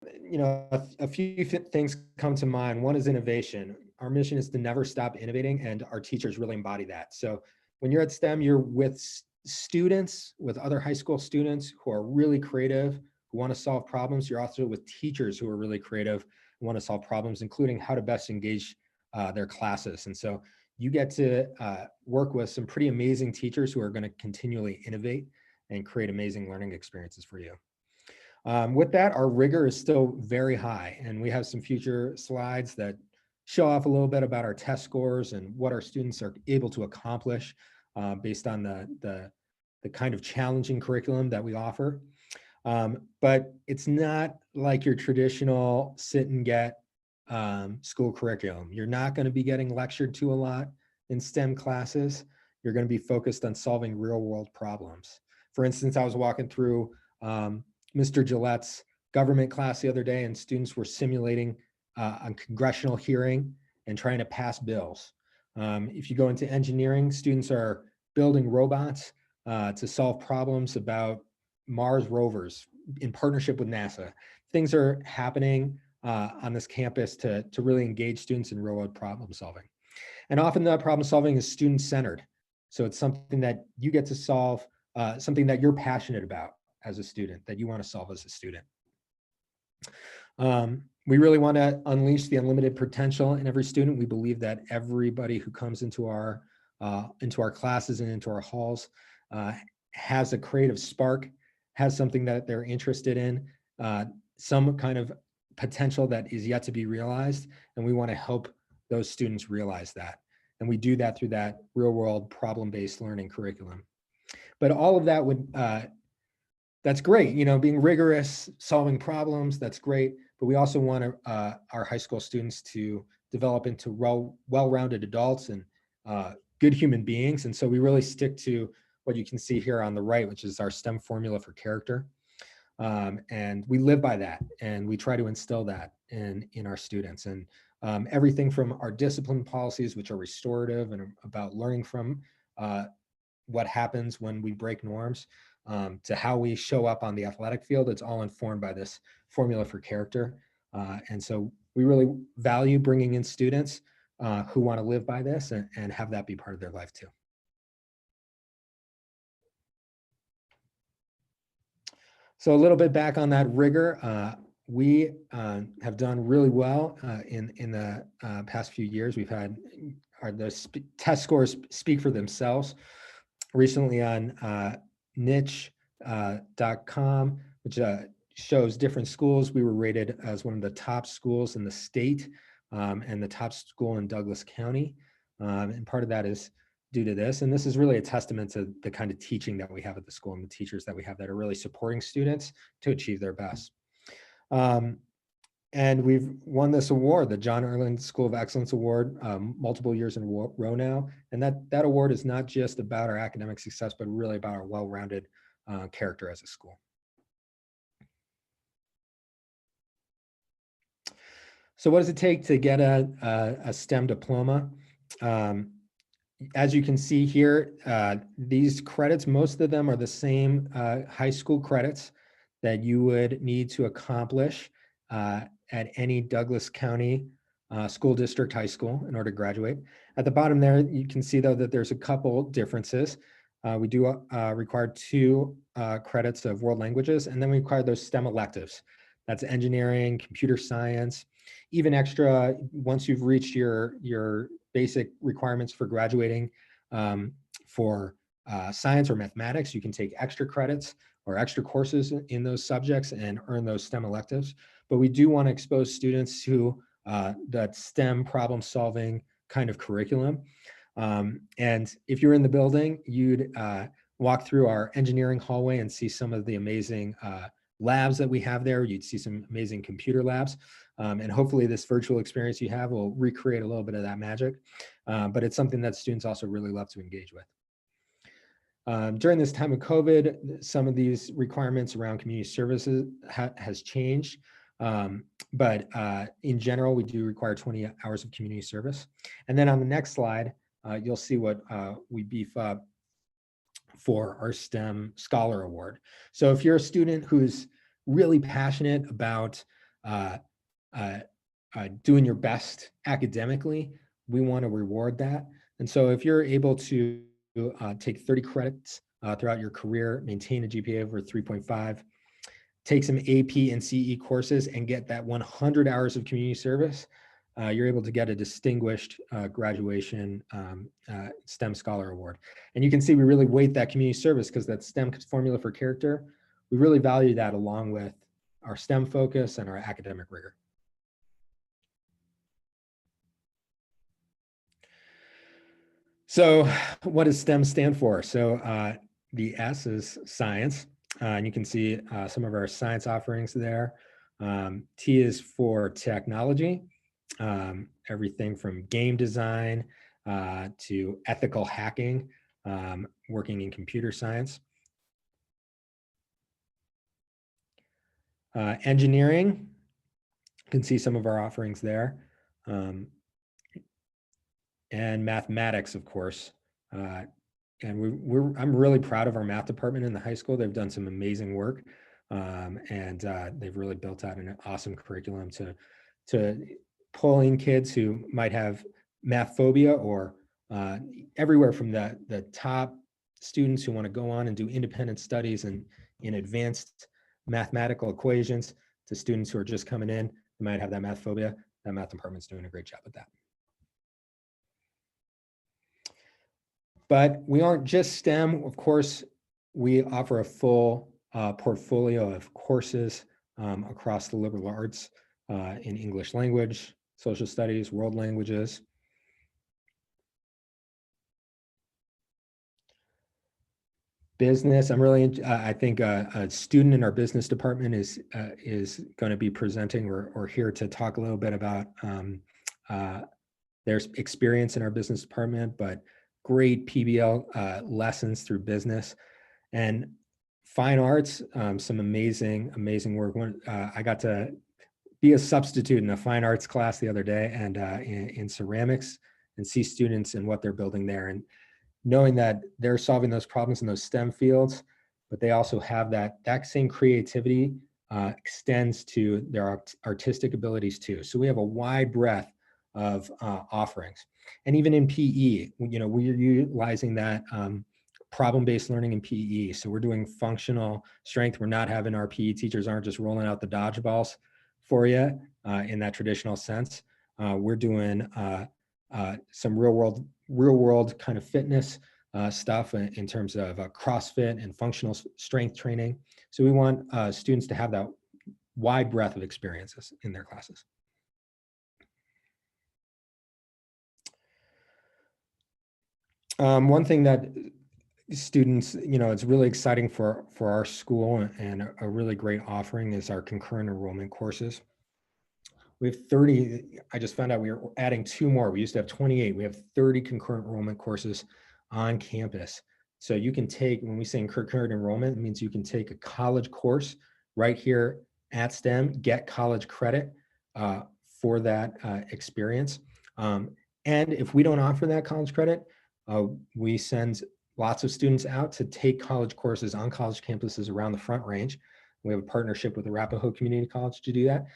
a few things come to mind. One is innovation. Our mission is to never stop innovating, and our teachers really embody that. So when you're at STEM, you're with students, with other high school students who are really creative, who want to solve problems. You're also with teachers who are really creative, who want to solve problems, including how to best engage their classes. And so you get to work with some pretty amazing teachers who are going to continually innovate and create amazing learning experiences for you. With that, our rigor is still very high, and we have some future slides that show off a little bit about our test scores and what our students are able to accomplish based on the kind of challenging curriculum that we offer. But it's not like your traditional sit and get school curriculum. You're not going to be getting lectured to a lot in STEM classes. You're going to be focused on solving real world problems. For instance, I was walking through Mr. Gillette's government class the other day, and students were simulating a congressional hearing and trying to pass bills. If you go into engineering, students are building robots to solve problems about Mars rovers in partnership with NASA. Things are happening on this campus to really engage students in real world problem solving. And often that problem solving is student centered. So it's something that you get to solve, something that you're passionate about as a student, that you want to solve as a student. We really want to unleash the unlimited potential in every student. We believe that everybody who comes into our classes and into our halls has a creative spark, has something that they're interested in, some kind of potential that is yet to be realized, and we want to help those students realize that. And we do that through that real world problem-based learning curriculum. But all of that would, that's great, being rigorous, solving problems, that's great. But we also want our high school students to develop into well-rounded adults and good human beings. And so we really stick to what you can see here on the right, which is our STEM formula for character. And we live by that, and we try to instill that in our students. And everything from our discipline policies, which are restorative and about learning from what happens when we break norms, to how we show up on the athletic field, it's all informed by this formula for character. And so we really value bringing in students who want to live by this and have that be part of their life too. So a little bit back on that rigor, we have done really well in the past few years. We've had the test scores speak for themselves. Recently on niche.com, which shows different schools, we were rated as one of the top schools in the state and the top school in Douglas County. And part of that is due to this. And this is really a testament to the kind of teaching that we have at the school and the teachers that we have that are really supporting students to achieve their best. And we've won this award, the John Erland School of Excellence Award, multiple years in a row now. And that award is not just about our academic success, but really about our well-rounded character as a school. So what does it take to get a STEM diploma? As you can see here, these credits, most of them are the same high school credits that you would need to accomplish at any Douglas County school district high school in order to graduate. At the bottom there, you can see though that there's a couple differences. We do require 2 credits of world languages, and then we require those STEM electives. That's engineering, computer science, even extra, once you've reached your basic requirements for graduating for science or mathematics, you can take extra credits or extra courses in those subjects and earn those STEM electives. But we do want to expose students to that STEM problem solving kind of curriculum. And if you're in the building, you'd walk through our engineering hallway and see some of the amazing labs that we have there. You'd see some amazing computer labs. And hopefully this virtual experience you have will recreate a little bit of that magic. But it's something that students also really love to engage with. During this time of COVID, some of these requirements around community services has changed. But in general, we do require 20 hours of community service. And then on the next slide, you'll see what we beef up for our STEM Scholar Award. So if you're a student who's really passionate about uh, uh, doing your best academically, we want to reward that. And so if you're able to take 30 credits throughout your career, maintain a GPA over 3.5, take some AP and CE courses, and get that 100 hours of community service, you're able to get a distinguished graduation STEM Scholar Award. And you can see we really weight that community service because that STEM formula for character, we really value that along with our STEM focus and our academic rigor. So what does STEM stand for? So the S is science, and you can see some of our science offerings there. T is for technology, everything from game design to ethical hacking, working in computer science. Engineering, you can see some of our offerings there. And mathematics, of course. And I'm really proud of our math department in the high school. They've done some amazing work, and they've really built out an awesome curriculum to pull in kids who might have math phobia, or everywhere from the top students who want to go on and do independent studies and in advanced mathematical equations to students who are just coming in who might have that math phobia. That math department's doing a great job with that. But we aren't just STEM. Of course, we offer a full portfolio of courses across the liberal arts in English language, social studies, world languages. Business, I think a student in our business department is going to be presenting or here to talk a little bit about their experience in our business department, but great PBL lessons through business. And fine arts, some amazing work. I got to be a substitute in a fine arts class the other day, and in ceramics, and see students and what they're building there, and knowing that they're solving those problems in those STEM fields, but they also have that same creativity extends to their artistic abilities too. So we have a wide breadth of offerings. And even in PE, we're utilizing that problem-based learning in PE. So we're doing functional strength. We're not having our PE teachers aren't just rolling out the dodgeballs for you in that traditional sense. We're doing some real world kind of fitness stuff in terms of CrossFit and functional strength training. So we want students to have that wide breadth of experiences in their classes. One thing that students, it's really exciting for our school and a really great offering is our concurrent enrollment courses. We have 30, I just found out we are adding 2 more. We used to have 28. We have 30 concurrent enrollment courses on campus. So you can take, when we say concurrent enrollment, it means you can take a college course right here at STEM, get college credit for that experience. And if we don't offer that college credit, we send lots of students out to take college courses on college campuses around the Front Range. We have a partnership with Arapahoe Community College to do that.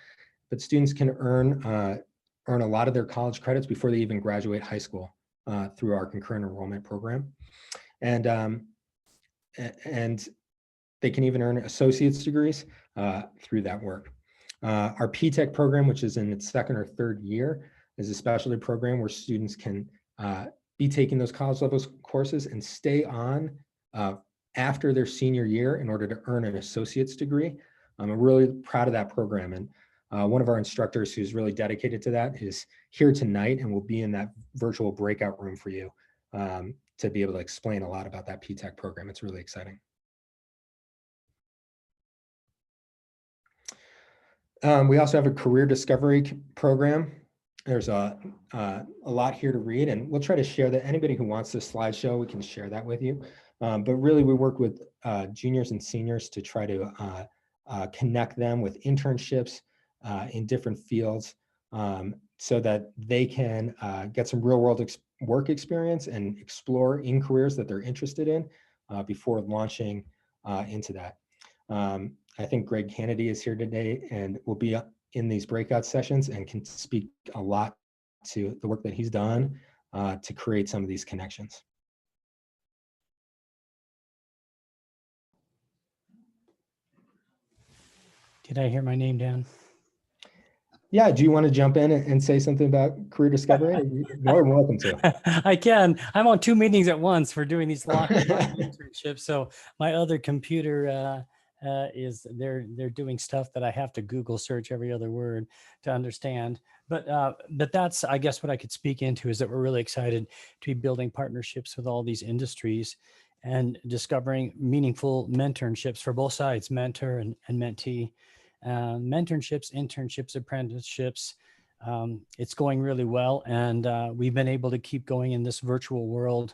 But students can earn a lot of their college credits before they even graduate high school through our concurrent enrollment program. And they can even earn associate's degrees through that work. Our P-Tech program, which is in its 2nd or 3rd year, is a specialty program where students can be taking those college level courses and stay on after their senior year in order to earn an associate's degree. I'm really proud of that program. And one of our instructors who's really dedicated to that is here tonight and will be in that virtual breakout room for you to be able to explain a lot about that P-Tech program. It's really exciting. We also have a career discovery program. There's a lot here to read, and we'll try to share that. Anybody who wants this slideshow, we can share that with you. But really, we work with juniors and seniors to try to connect them with internships in different fields so that they can get some real world work experience and explore in careers that they're interested in before launching into that. I think Greg Kennedy is here today and will be in these breakout sessions and can speak a lot to the work that he's done to create some of these connections. Did I hear my name, Dan? Yeah, do you want to jump in and say something about career discovery? You're more than welcome to. I can. I'm on 2 meetings at once for doing these lock internships. So my other computer is they're doing stuff that I have to Google search every other word to understand. But that's, I guess, what I could speak into is that we're really excited to be building partnerships with all these industries and discovering meaningful mentorships for both sides, mentor and mentee. Mentorships, internships, apprenticeships. It's going really well, and we've been able to keep going in this virtual world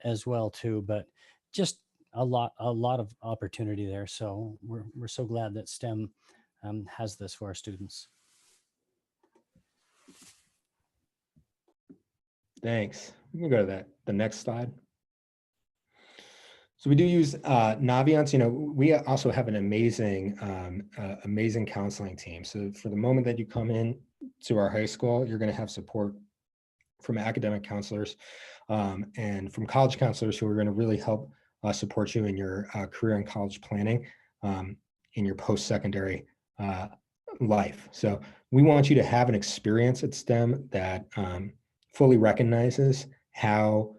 as well too. But just a lot of opportunity there. So we're so glad that STEM has this for our students. Thanks. We can go to the next slide. So we do use Naviance. We also have an amazing, amazing counseling team. So for the moment that you come in to our high school, you're going to have support from academic counselors and from college counselors who are going to really help support you in your career and college planning in your post-secondary life. So we want you to have an experience at STEM that fully recognizes how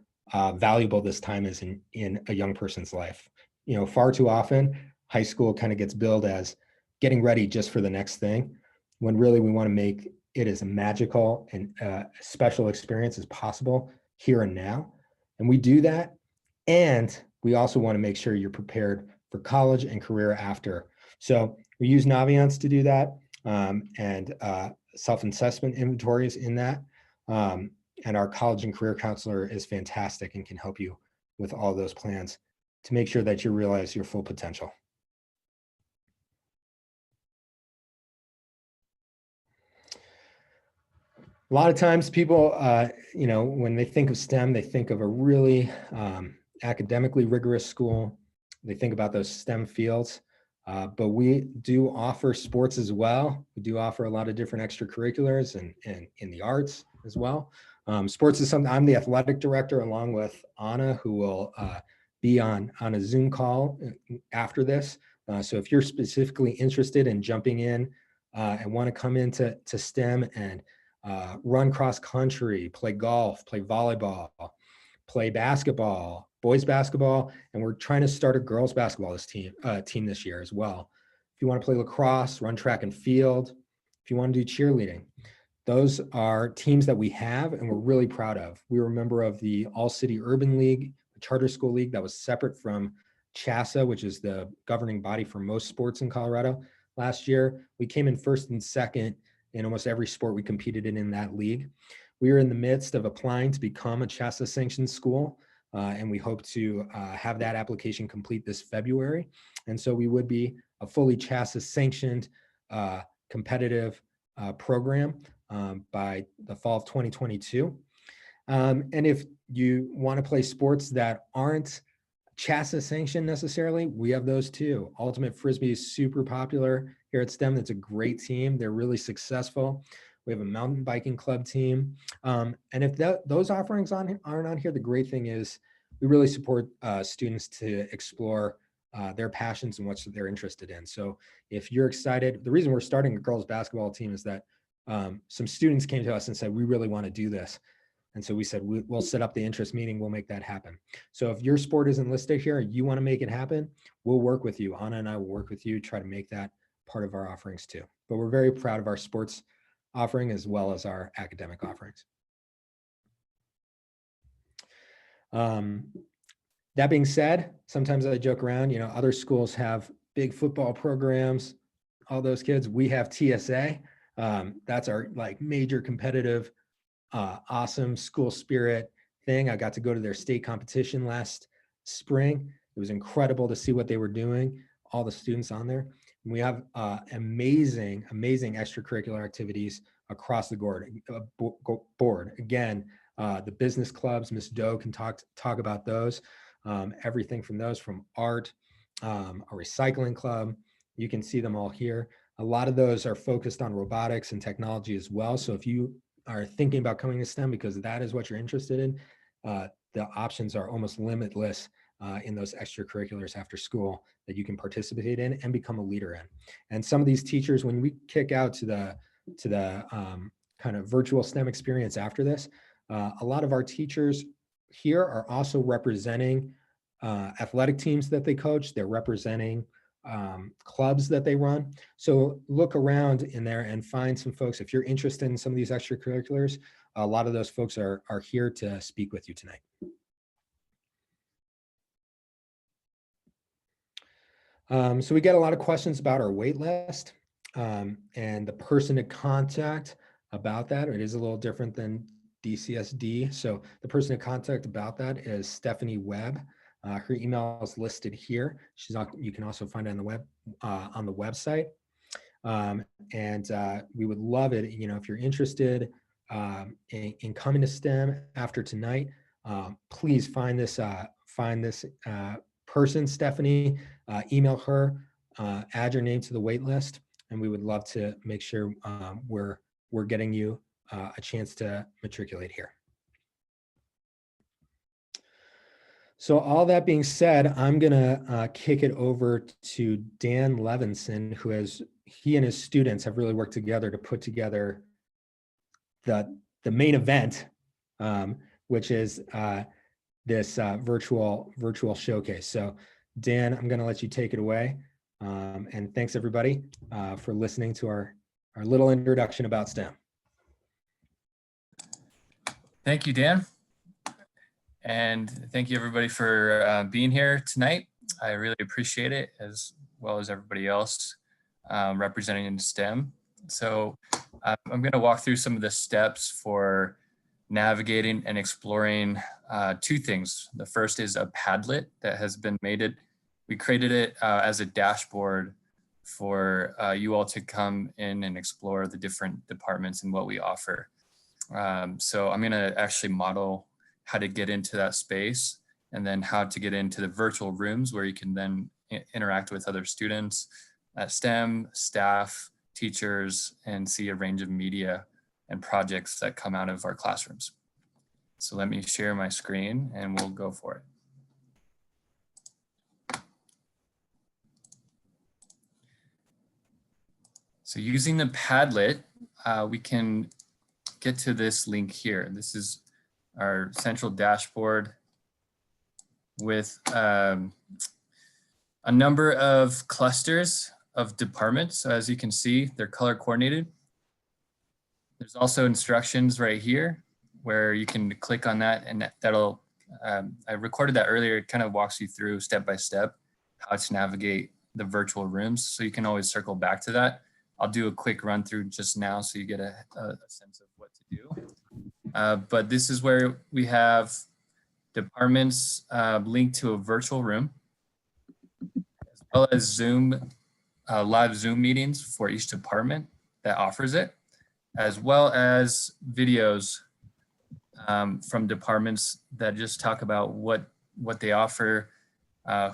valuable this time is in a young person's life. Far too often, high school kind of gets billed as getting ready just for the next thing, when really we want to make it as a magical and special experience as possible here and now. And we do that. And we also want to make sure you're prepared for college and career after. So we use Naviance to do that and self-assessment inventories in that. And our college and career counselor is fantastic and can help you with all those plans to make sure that you realize your full potential. A lot of times people, when they think of STEM, they think of a really academically rigorous school. They think about those STEM fields, but we do offer sports as well. We do offer a lot of different extracurriculars and in the arts as well. Sports is something, I'm the athletic director along with Anna, who will be on a Zoom call after this. So if you're specifically interested in jumping in and want to come into STEM and run cross country, play golf, play volleyball, play basketball, boys basketball, and we're trying to start a girls basketball team this year as well. If you want to play lacrosse, run track and field, if you want to do cheerleading, those are teams that we have and we're really proud of. We were a member of the All-City Urban League, a charter school league that was separate from CHASA, which is the governing body for most sports in Colorado. Last year, we came in first and second in almost every sport we competed in that league. We are in the midst of applying to become a CHASA sanctioned school, and we hope to have that application complete this February. And so we would be a fully CHASA sanctioned competitive program by the fall of 2022. And if you want to play sports that aren't CHASA sanctioned necessarily, we have those too. Ultimate Frisbee is super popular here at STEM. That's a great team. They're really successful. We have a mountain biking club team. And if those offerings aren't on here, the great thing is we really support students to explore their passions and what they're interested in. So if you're excited, the reason we're starting a girls basketball team is that some students came to us and said, we really want to do this. And so we said, we'll set up the interest meeting, we'll make that happen. So if your sport isn't listed here, you want to make it happen, we'll work with you. Anna and I will work with you, try to make that part of our offerings too. But we're very proud of our sports offering as well as our academic offerings. That being said, sometimes I joke around, other schools have big football programs, all those kids. We have TSA. That's our major competitive awesome school spirit thing. I got to go to their state competition last spring. It was incredible to see what they were doing, all the students on there. And we have amazing extracurricular activities across the board. Again, the business clubs, Ms. Doe can talk about those. Everything from those, from art, a recycling club, you can see them all here. A lot of those are focused on robotics and technology as well. So if you are thinking about coming to STEM because that is what you're interested in, the options are almost limitless in those extracurriculars after school that you can participate in and become a leader in. And some of these teachers, when we kick out to the kind of virtual STEM experience after this, a lot of our teachers here are also representing athletic teams that they coach. They're representing clubs that they run. So look around in there and find some folks. If you're interested in some of these extracurriculars, a lot of those folks are here to speak with you tonight. So we get a lot of questions about our wait list and the person to contact about that. It is a little different than DCSD. So the person to contact about that is Stephanie Webb. Her email is listed here. You can also find it on the web on the website. And we would love it, if you're interested in coming to STEM after tonight, please find this person, Stephanie, email her, add your name to the wait list, and we would love to make sure we're getting you a chance to matriculate here. So all that being said, I'm gonna kick it over to Dan Levinson, he and his students have really worked together to put together the main event, which is this virtual showcase. So Dan, I'm gonna let you take it away. And thanks everybody for listening to our little introduction about STEM. Thank you, Dan. And thank you everybody for being here tonight. I really appreciate it, as well as everybody else representing in STEM. So I'm going to walk through some of the steps for navigating and exploring two things. The first is a Padlet that has been made. We created it as a dashboard for you all to come in and explore the different departments and what we offer. So I'm going to actually model how to get into that space, and then how to get into the virtual rooms where you can then interact with other students at STEM, staff, teachers, and see a range of media and projects that come out of our classrooms. So let me share my screen and we'll go for it. So using the Padlet, we can get to this link here. This is our central dashboard with a number of clusters of departments. So as you can see, they're color coordinated. There's also instructions right here where you can click on that, and that'll, I recorded that earlier. It kind of walks you through step by step how to navigate the virtual rooms. So you can always circle back to that. I'll do a quick run through just now so you get a sense of what to do. But this is where we have departments linked to a virtual room, as well as Zoom, live Zoom meetings for each department that offers it, as well as videos from departments that just talk about what they offer,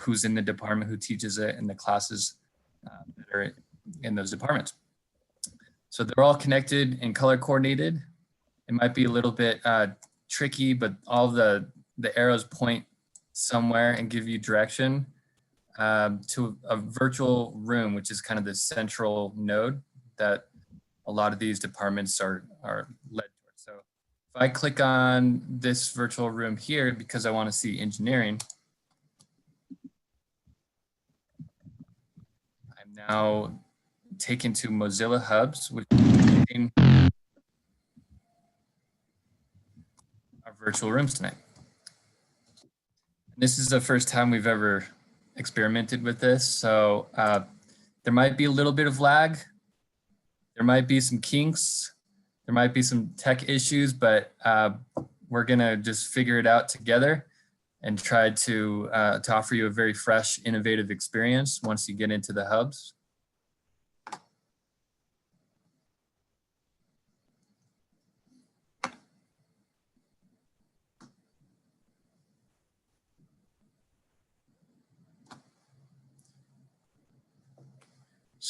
who's in the department, who teaches it, and the classes that are in those departments. So they're all connected and color coordinated. It might be a little bit tricky, but all the arrows point somewhere and give you direction to a virtual room, which is kind of the central node that a lot of these departments are led towards. So if I click on this virtual room here, because I want to see engineering, I'm now taken to Mozilla Hubs, which is our virtual rooms tonight. This is the first time we've ever experimented with this, so there might be a little bit of lag. There might be some kinks. There might be some tech issues, but we're gonna just figure it out together and try to offer you a very fresh, innovative experience once you get into the hubs.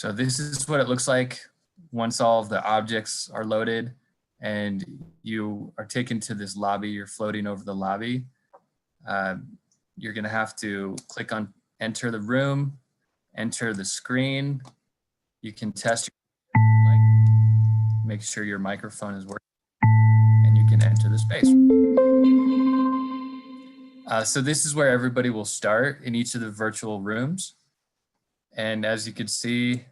So this is what it looks like once all of the objects are loaded and you are taken to this lobby. You're floating over the lobby. You're going to have to click on enter the room, enter the screen. You can test your light, make sure your microphone is working, and you can enter the space. So this is where everybody will start in each of the virtual rooms. And as you can see,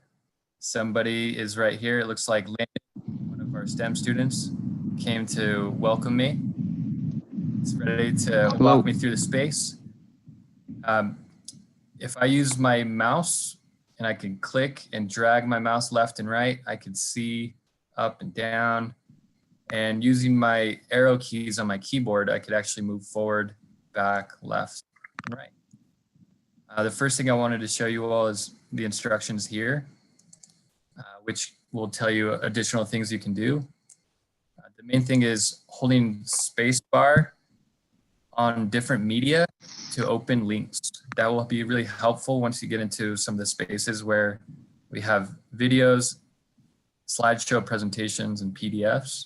somebody is right here. It looks like Landon, one of our STEM students, came to welcome me. It's ready to walk me through the space. If I use my mouse and I can click and drag my mouse left and right, I can see up and down. And using my arrow keys on my keyboard, I could actually move forward, back, left, and right. The first thing I wanted to show you all is the instructions here, which will tell you additional things you can do. The main thing is holding spacebar on different media to open links. That will be really helpful once you get into some of the spaces where we have videos, slideshow presentations, and PDFs,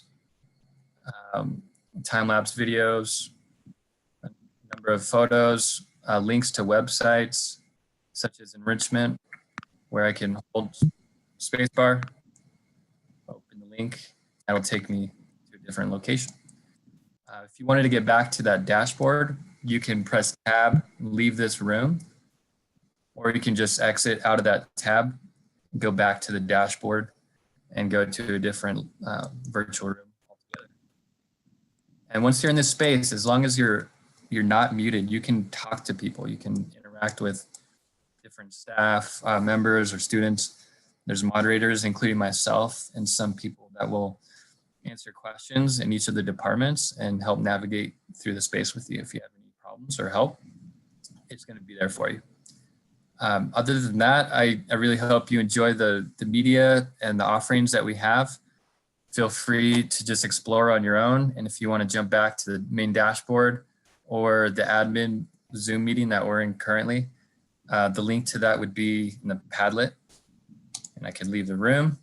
time-lapse videos, a number of photos, links to websites, such as enrichment, where I can hold spacebar, open the link, that will take me to a different location. If you wanted to get back to that dashboard, you can press tab, leave this room, or you can just exit out of that tab, go back to the dashboard, and go to a different virtual room altogether. And once you're in this space, as long as you're not muted, you can talk to people, you can interact with different staff members or students. There's moderators, including myself, and some people that will answer questions in each of the departments and help navigate through the space with you. If you have any problems or help, it's going to be there for you. Other than that, I really hope you enjoy the media and the offerings that we have. Feel free to just explore on your own. And if you want to jump back to the main dashboard or the admin Zoom meeting that we're in currently, the link to that would be in the Padlet. And I could leave the room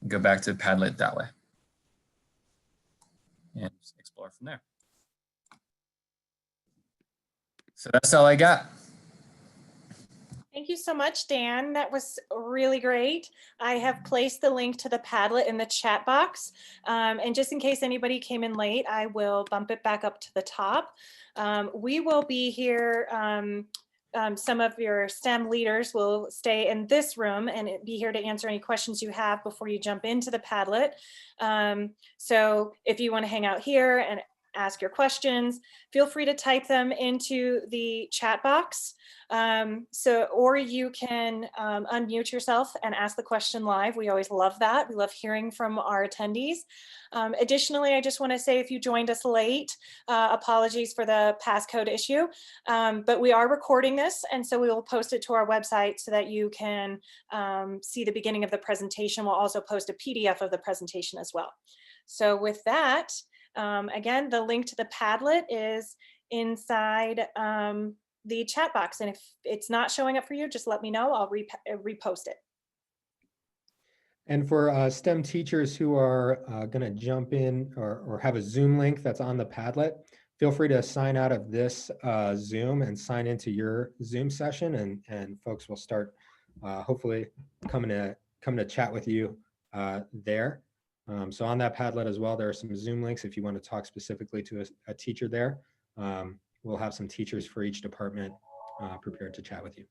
and go back to the Padlet that way and explore from there. So that's all I got. Thank you so much, Dan. That was really great. I have placed the link to the Padlet in the chat box. And just in case anybody came in late, I will bump it back up to the top. We will be here. Some of your STEM leaders will stay in this room and be here to answer any questions you have before you jump into the Padlet. So if you want to hang out here and ask your questions, feel free to type them into the chat box. Or you can unmute yourself and ask the question live. We always love that. We love hearing from our attendees. Additionally, I just want to say if you joined us late, apologies for the passcode issue, but we are recording this, and so we will post it to our website so that you can see the beginning of the presentation. We'll also post a PDF of the presentation as well. So with that, again, the link to the Padlet is inside the chat box. And if it's not showing up for you, just let me know. I'll repost it. And for STEM teachers who are going to jump in or have a Zoom link that's on the Padlet, feel free to sign out of this Zoom and sign into your Zoom session, and folks will start hopefully coming to chat with you there. So on that Padlet as well, there are some Zoom links if you want to talk specifically to a teacher there. We'll have some teachers for each department prepared to chat with you.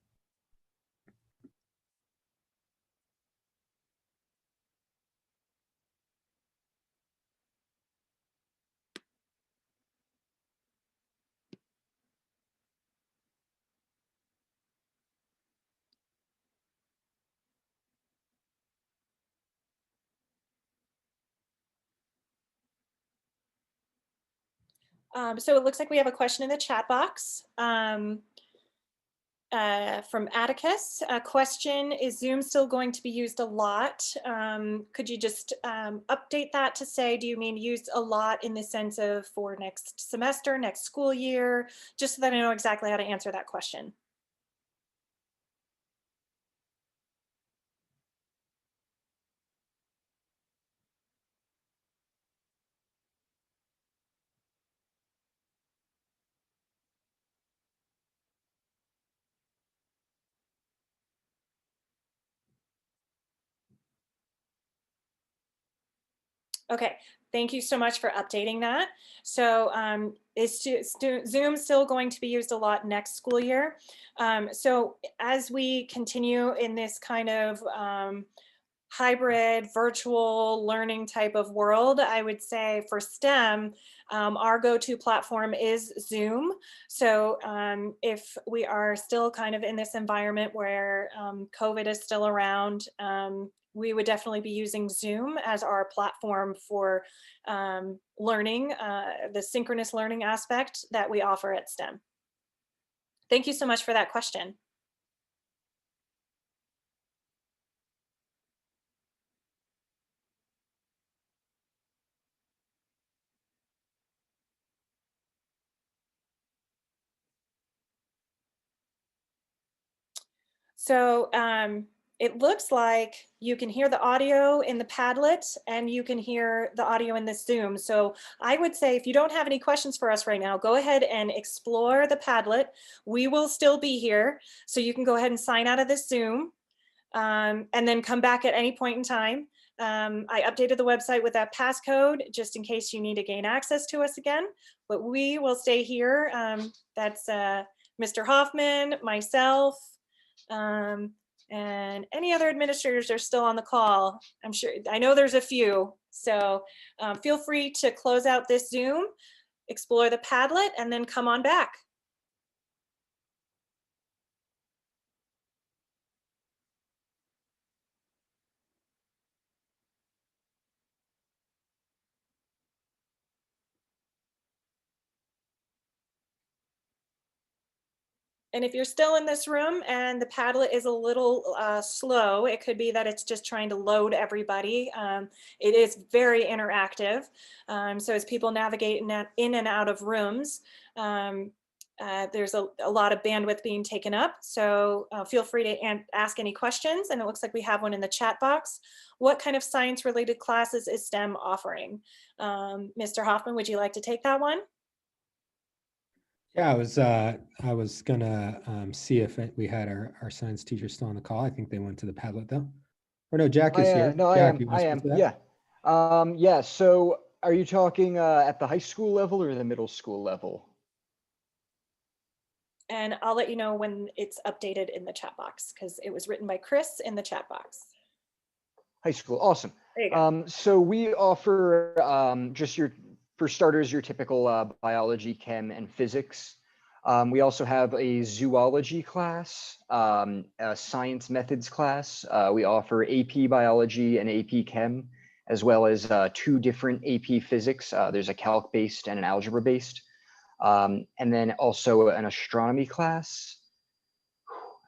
So it looks like we have a question in the chat box from Atticus. A question, is Zoom still going to be used a lot? Could you just update that to say, do you mean used a lot in the sense of for next semester, next school year, just so that I know exactly how to answer that question? Okay, thank you so much for updating that. So is Zoom still going to be used a lot next school year? So as we continue in this kind of hybrid virtual learning type of world, I would say for STEM, our go-to platform is Zoom. So if we are still kind of in this environment where COVID is still around, we would definitely be using Zoom as our platform for learning, the synchronous learning aspect that we offer at STEM. Thank you so much for that question. So it looks like you can hear the audio in the Padlet and you can hear the audio in this Zoom. So I would say if you don't have any questions for us right now, go ahead and explore the Padlet. We will still be here. So you can go ahead and sign out of this Zoom and then come back at any point in time. I updated the website with that passcode just in case you need to gain access to us again, but we will stay here. That's Mr. Hoffman, myself, and any other administrators are still on the call. I know there's a few. So feel free to close out this Zoom, explore the Padlet, and then come on back. And if you're still in this room and the Padlet is a little slow, it could be that it's just trying to load everybody. It is very interactive. So as people navigate in and out of rooms, there's a lot of bandwidth being taken up. So feel free to ask any questions. And it looks like we have one in the chat box. What kind of science related classes is STEM offering? Mr. Hoffman, would you like to take that one? Yeah, I was gonna see if we had our science teacher still on the call. I think they went to the Padlet though. Or no, Jack is here. No, Jack, you I wanna speak am. to that? Yeah. Yeah. So are you talking at the high school level or the middle school level? And I'll let you know when it's updated in the chat box because it was written by Chris in the chat box. High school. Awesome. There you go. So we offer for starters, your typical biology, chem, and physics. We also have a zoology class, a science methods class. We offer AP biology and AP chem, as well as 2 different AP physics. There's a calc-based and an algebra-based. And then also an astronomy class.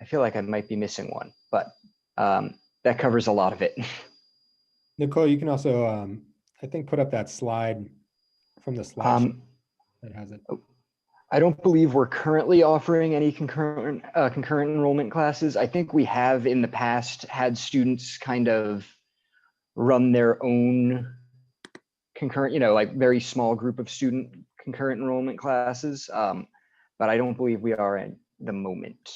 I feel like I might be missing one, but that covers a lot of it. Nicole, you can also, I think, put up that slide from the slideshow that has it. I don't believe we're currently offering any concurrent enrollment classes. I think we have in the past had students kind of run their own concurrent, like very small group of student concurrent enrollment classes, but I don't believe we are at the moment.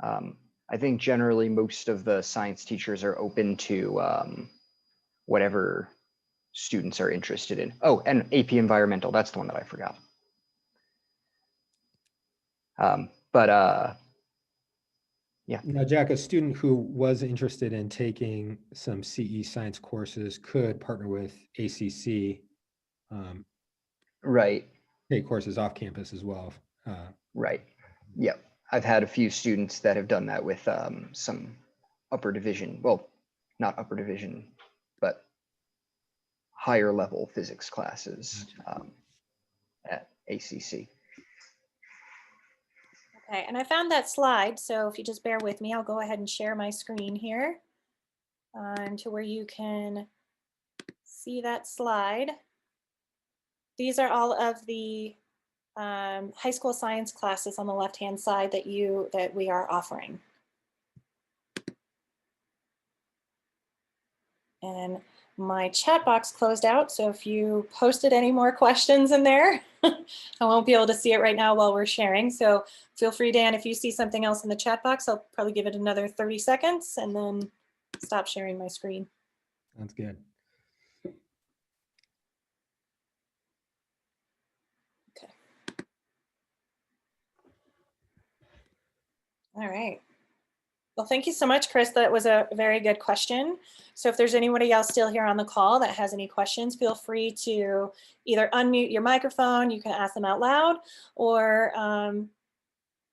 I think generally most of the science teachers are open to whatever students are interested in. Oh, and AP Environmental, that's the one that I forgot. Yeah. Now, Jack, a student who was interested in taking some CE science courses could partner with ACC. Right. Take courses off campus as well. Right. Yep. I've had a few students that have done that with some upper division, well, not upper division, but higher level physics classes at ACC. Okay, and I found that slide. So if you just bear with me, I'll go ahead and share my screen here to where you can see that slide. These are all of the high school science classes on the left-hand side that we are offering. And my chat box closed out, so if you posted any more questions in there, I won't be able to see it right now while we're sharing. So feel free, Dan, if you see something else in the chat box, I'll probably give it another 30 seconds and then stop sharing my screen. Sounds good. All right. Well, thank you so much, Chris. That was a very good question. So if there's anybody else still here on the call that has any questions, feel free to either unmute your microphone, you can ask them out loud, or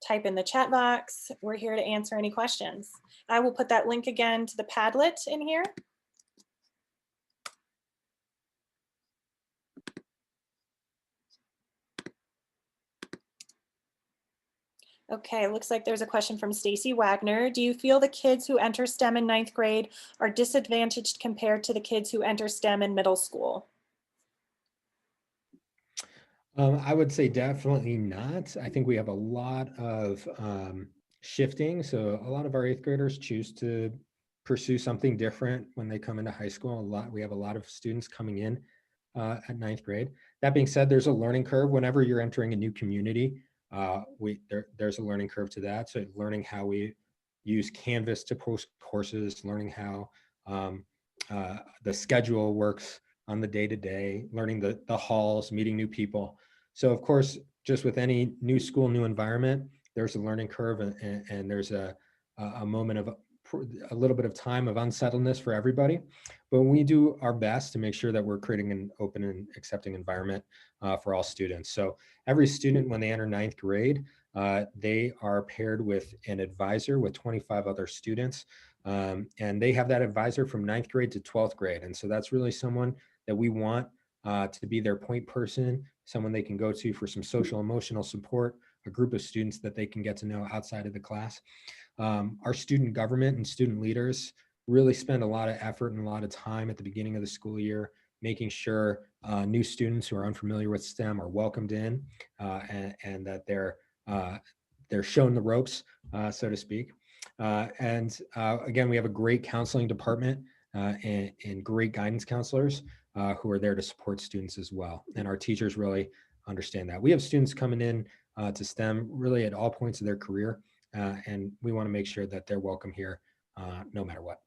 type in the chat box. We're here to answer any questions. I will put that link again to the Padlet in here. Okay, it looks like there's a question from Stacy Wagner. Do you feel the kids who enter STEM in 9th grade are disadvantaged compared to the kids who enter STEM in middle school? I would say definitely not. I think we have a lot of shifting. So a lot of our 8th graders choose to pursue something different when they come into high school. We have a lot of students coming in at 9th grade. That being said, there's a learning curve whenever you're entering a new community. There's a learning curve to that. So learning how we use Canvas to post courses, learning how the schedule works on the day-to-day, learning the halls, meeting new people. So of course, just with any new school, new environment, there's a learning curve and there's a moment of a little bit of time of unsettledness for everybody. But we do our best to make sure that we're creating an open and accepting environment for all students. So every student, when they enter 9th grade, they are paired with an advisor with 25 other students. And they have that advisor from 9th grade to 12th grade. And so that's really someone that we want to be their point person, someone they can go to for some social emotional support, a group of students that they can get to know outside of the class. Our student government and student leaders really spend a lot of effort and a lot of time at the beginning of the school year, making sure new students who are unfamiliar with STEM are welcomed in and that they're shown the ropes, so to speak. Again, we have a great counseling department and great guidance counselors who are there to support students as well. And our teachers really understand that. We have students coming in to STEM really at all points of their career. And we want to make sure that they're welcome here no matter what.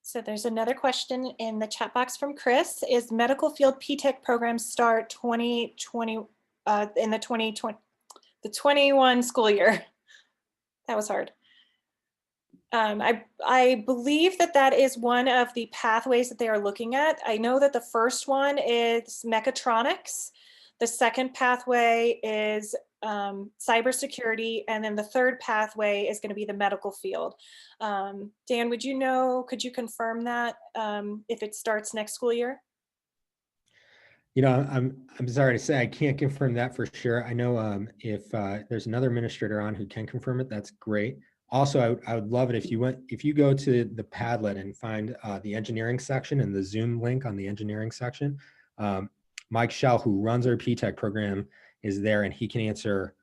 So there's another question in the chat box from Chris. Is medical field P-Tech program start 2020 in the 2020, the 21 school year? That was hard. I believe that is one of the pathways that they are looking at. I know that the first one is mechatronics. The second pathway is cybersecurity. And then the third pathway is going to be the medical field. Dan, would you know, could you confirm that if it starts next school year? You know, I'm sorry to say I can't confirm that for sure. I know if there's another administrator on who can confirm it, that's great. Also, I would love it if you go to the Padlet and find the engineering section and the Zoom link on the engineering section. Mike Schell, who runs our P-Tech program, is there, and he can answer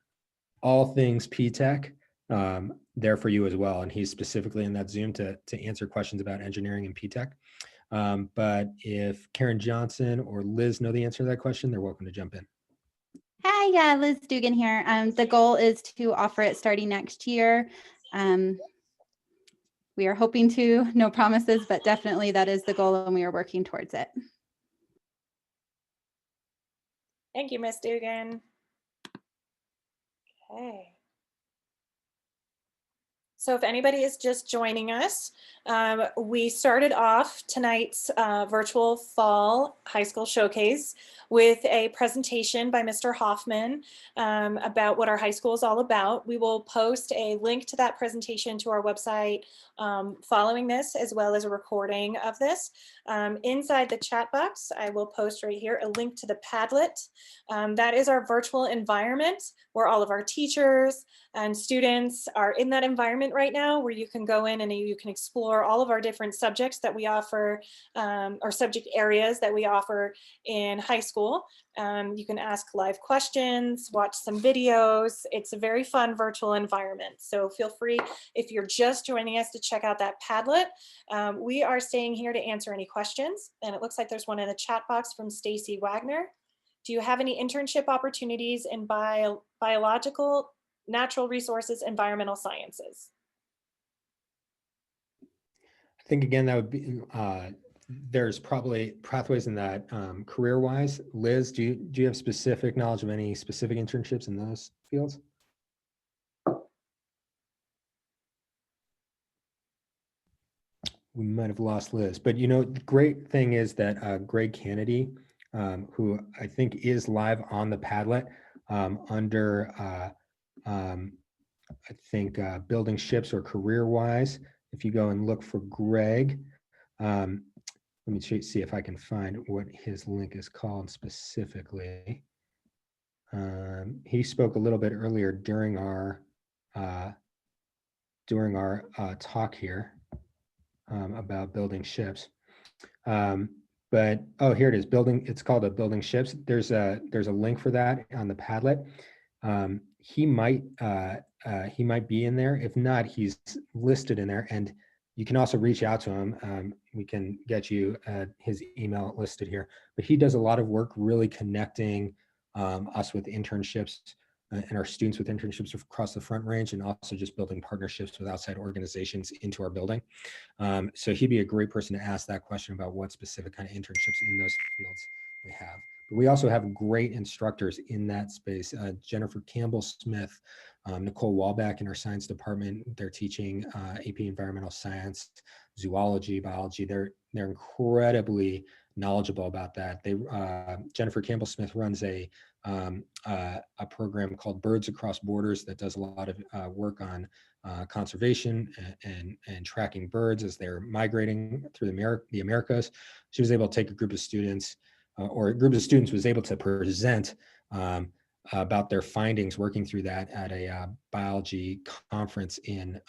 all things P-Tech there for you as well. And he's specifically in that Zoom to answer questions about engineering and P-Tech. But if Karen Johnson or Liz know the answer to that question, they're welcome to jump in. Hi, yeah, Liz Dugan here. The goal is to offer it starting next year. We are hoping to, no promises, but definitely that is the goal and we are working towards it. Thank you, Ms. Dugan. Okay. So if anybody is just joining us, we started off tonight's virtual fall high school showcase with a presentation by Mr. Hoffman about what our high school is all about. We will post a link to that presentation to our website following this, as well as a recording of this. Inside the chat box, I will post right here a link to the Padlet. That is our virtual environment where all of our teachers and students are in that environment right now, where you can go in and you can explore all of our different subjects that we offer, or subject areas that we offer in high school. You can ask live questions, watch some videos. It's a very fun virtual environment. So feel free, if you're just joining us, to check out that Padlet. We are staying here to answer any questions. And it looks like there's one in the chat box from Stacy Wagner. Do you have any internship opportunities in biological, natural resources, environmental sciences? think again, that would be, there's probably pathways in that career-wise. Liz, do you have specific knowledge of any specific internships in those fields? We might have lost Liz, but the great thing is that Greg Kennedy, who I think is live on the Padlet under, I think, building ships or career-wise. If you go and look for Greg, let me see if I can find what his link is called specifically. He spoke a little bit earlier during our talk here about building ships. But oh, here it is. It's called a building ships. There's a link for that on the Padlet. He might be in there. If not, he's listed in there, and you can also reach out to him. We can get you his email listed here. But he does a lot of work really connecting us with internships and our students with internships across the Front Range, and also just building partnerships with outside organizations into our building. So he'd be a great person to ask that question about what specific kind of internships in those fields we have. But we also have great instructors in that space. Jennifer Campbell-Smith, Nicole Wallback in our science department. They're teaching AP Environmental Science, zoology, biology. They're incredibly knowledgeable about that. Jennifer Campbell-Smith runs a program called Birds Across Borders that does a lot of work on conservation and tracking birds as they're migrating through the Americas. She was able to take a group of students, or a group of students was able to present about their findings working through that at a biology conference in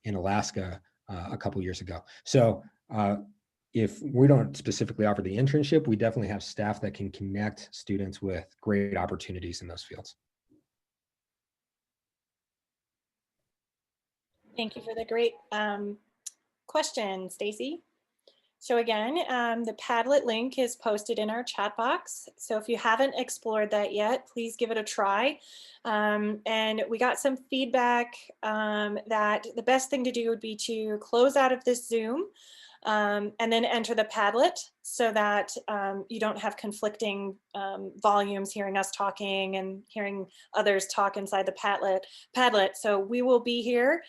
Alaska a couple years ago. So if we don't specifically offer the internship, we definitely have staff that can connect students with great opportunities in those fields. Thank you for the great question, Stacy. So again, the Padlet link is posted in our chat box. So if you haven't explored that yet, please give it a try. And we got some feedback that the best thing to do would be to close out of this Zoom and then enter the Padlet so that you don't have conflicting volumes, hearing us talking and hearing others talk inside the Padlet. So we will be here.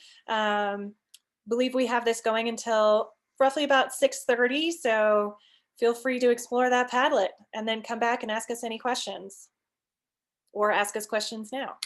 Believe we have this going until roughly about 6:30. So feel free to explore that Padlet and then come back and ask us any questions, or ask us questions now.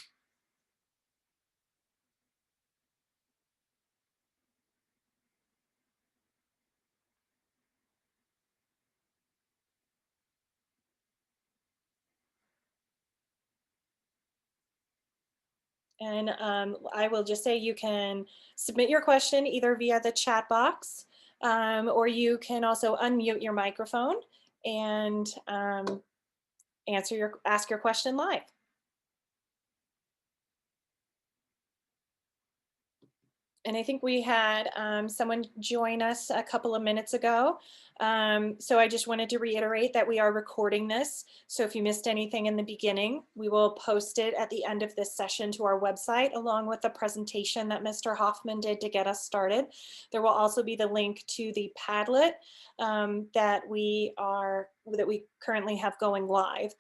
And I will just say you can submit your question either via the chat box, or you can also unmute your microphone and ask your question live. And I think we had someone join us a couple of minutes ago. So I just wanted to reiterate that we are recording this. So if you missed anything in the beginning, we will post it at the end of this session to our website, along with the presentation that Mr. Hoffman did to get us started. There will also be the link to the Padlet that we currently have going live.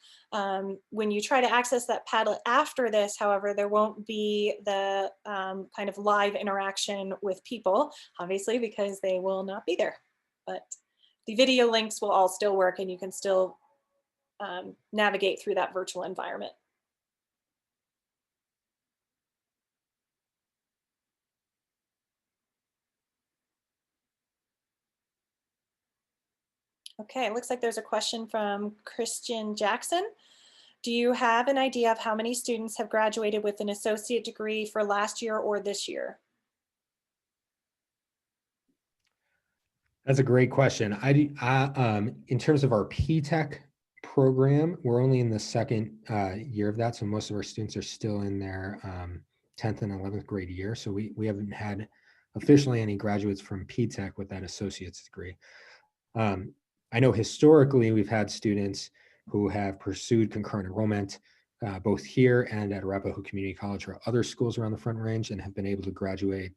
When you try to access that Padlet after this, however, there won't be the kind of live interaction with people, obviously, because they will not be there. But the video links will all still work, and you can still navigate through that virtual environment. Okay, it looks like there's a question from Christian Jackson. Do you have an idea of how many students have graduated with an associate degree for last year or this year? That's a great question. In terms of our P-Tech program, we're only in the second year of that. So most of our students are still in their 10th and 11th grade year. So we haven't had officially any graduates from P-Tech with that associate's degree. I know historically we've had students who have pursued concurrent enrollment both here and at Arapahoe Community College or other schools around the Front Range, and have been able to graduate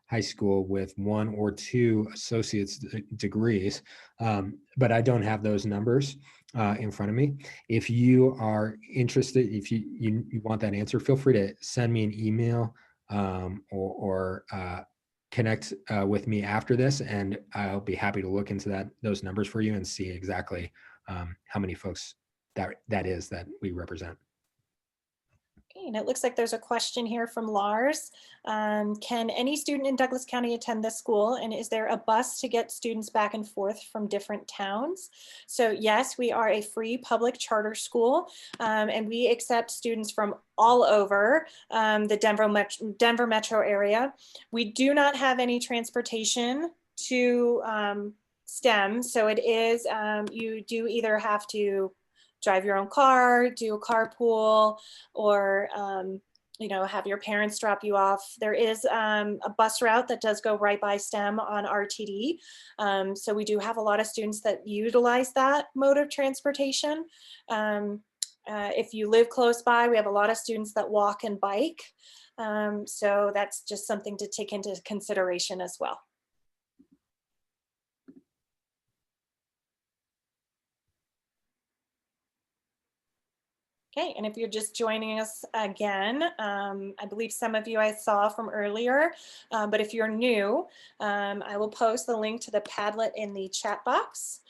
high school with 1 or 2 associate's degrees, but I don't have those numbers in front of me. If you are interested, if you want that answer, feel free to send me an email or connect with me after this, and I'll be happy to look into those numbers for you and see exactly how many folks that is that we represent. Okay, and it looks like there's a question here from Lars. Can any student in Douglas County attend this school? And is there a bus to get students back and forth from different towns? So yes, we are a free public charter school, and we accept students from all over the Denver metro area. We do not have any transportation to STEM. So it is, you do either have to drive your own car, do a carpool, or have your parents drop you off. There is a bus route that does go right by STEM on RTD. So we do have a lot of students that utilize that mode of transportation. If you live close by, we have a lot of students that walk and bike. So that's just something to take into consideration as well. Okay, and if you're just joining us again, I believe some of you I saw from earlier, but if you're new, I will post the link to the Padlet in the chat box.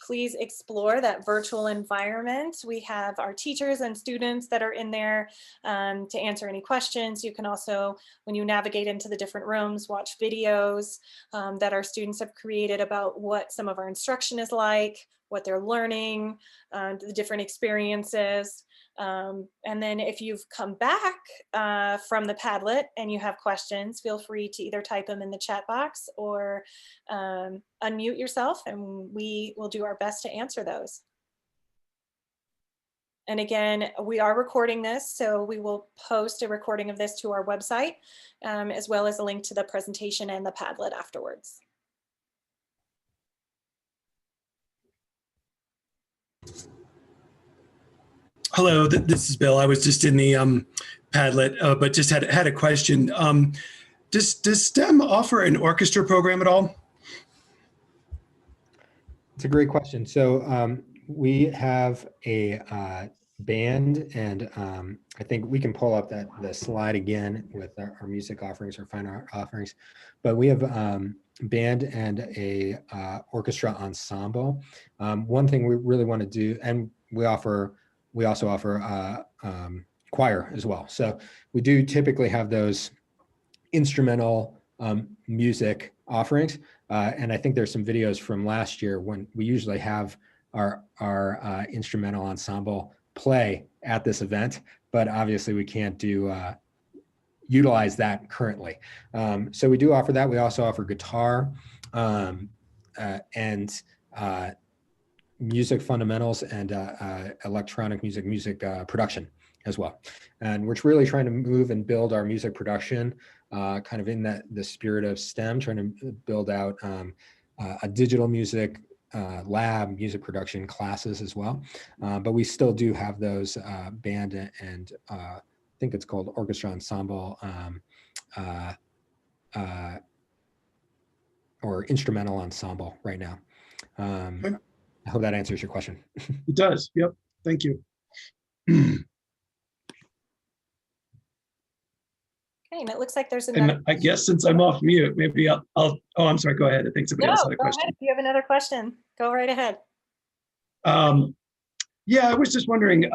Please explore that virtual environment. We have our teachers and students that are in there to answer any questions. You can also, when you navigate into the different rooms, watch videos that our students have created about what some of our instruction is like, what they're learning, the different experiences. And then if you've come back from the Padlet and you have questions, feel free to either type them in the chat box or unmute yourself, and we will do our best to answer those. And again, we are recording this, so we will post a recording of this to our website, as well as a link to the presentation and the Padlet afterwards. Hello, this is Bill. I was just in the Padlet, but just had a question. Does STEM offer an orchestra program at all? It's a great question. So we have a band, and I think we can pull up the slide again with our music offerings or fine art offerings, but we have band and a orchestra ensemble. One thing we really want to do, and we also offer choir as well. So we do typically have those instrumental music offerings. And I think there's some videos from last year when we usually have our instrumental ensemble play at this event, but obviously we can't utilize that currently. So we do offer that. We also offer guitar and music fundamentals and electronic music production as well. And we're really trying to move and build our music production kind of in the spirit of STEM, trying to build out a digital music lab, music production classes as well. But we still do have those band and I think it's called orchestra ensemble or instrumental ensemble right now. Okay. I hope that answers your question. It does. Yep. Thank you. Okay, and it looks like there's And I guess since I'm off mute, maybe I'll oh, I'm sorry, go ahead. I think somebody else had a question. Ahead. If you have another question, go right ahead. Yeah, I was just wondering,